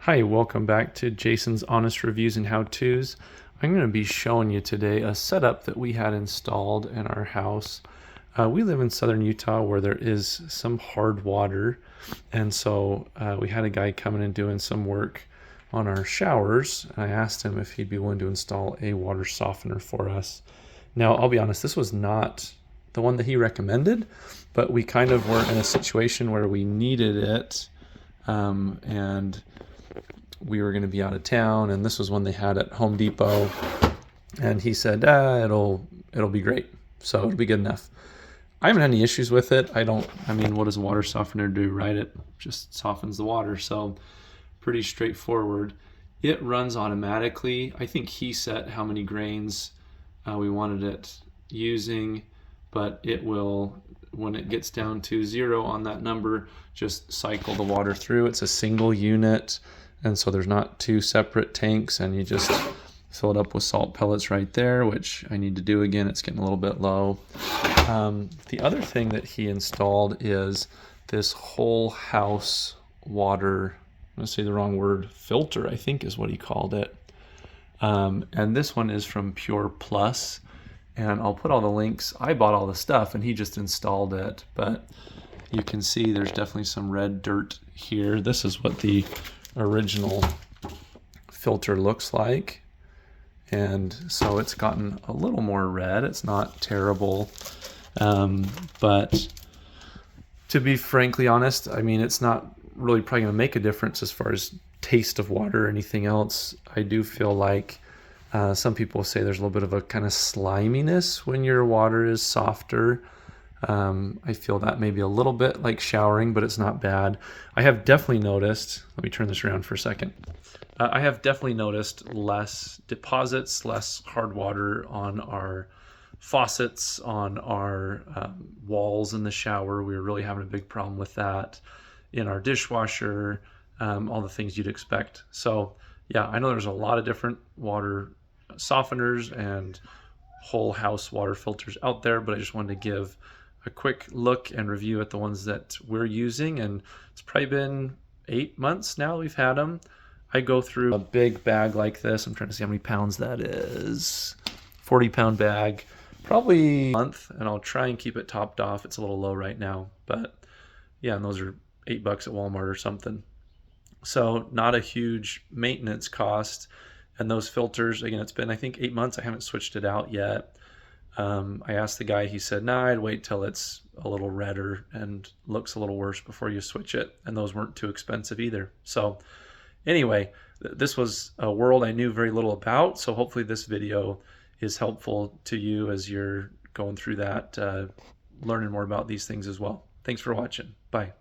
Hi, welcome back to Jason's Honest Reviews and How-Tos. I'm going to be showing you today a setup that we had installed in our house. We live in southern Utah where there is some hard water, and so we had a guy coming and doing some work on our showers, and I asked him if he'd be willing to install a water softener for us. Now, I'll be honest, this was not the one that he recommended, but we kind of were in a situation where we needed it, and we were going to be out of town, and this was one they had at Home Depot, and he said, it'll be great, so it'll be good enough. I haven't had any issues with it. I mean, what does a water softener do, right? It just softens the water, so pretty straightforward. It runs automatically. I think he set how many grains we wanted it using, but it will, when it gets down to 0 on that number, just cycle the water through. It's a single unit, and so there's not 2 separate tanks, and you just fill it up with salt pellets right there, which I need to do again. It's getting a little bit low. The other thing that he installed is this whole house water, I'm going to say the wrong word, filter, I think is what he called it. And this one is from Pureplus, and I'll put all the links. I bought all the stuff and he just installed it, but you can see there's definitely some red dirt here. This is what the original filter looks like, and so it's gotten a little more red. It's not terrible, but to be frankly honest, I mean, it's not really probably going to make a difference as far as taste of water or anything else. I do feel like some people say there's a little bit of a kind of sliminess when your water is softer. I feel that maybe a little bit like showering, but it's not bad. I have definitely noticed, let me turn this around for a second. I have definitely noticed less deposits, less hard water on our faucets, on our walls in the shower. We were really having a big problem with that. In our dishwasher, all the things you'd expect. So yeah, I know there's a lot of different water softeners and whole house water filters out there, but I just wanted to give a quick look and review at the ones that we're using, and it's probably been 8 months now we've had them. I go through a big bag like this. I'm trying to see how many pounds that is. 40-pound bag, probably a month, and I'll try and keep it topped off. It's a little low right now, but yeah, and those are $8 at Walmart or something. So not a huge maintenance cost. And those filters, again, it's been, I think, 8 months. I haven't switched it out yet. I asked the guy, he said, nah, I'd wait till it's a little redder and looks a little worse before you switch it. And those weren't too expensive either. So anyway, this was a world I knew very little about. So hopefully this video is helpful to you as you're going through that, learning more about these things as well. Thanks for watching. Bye.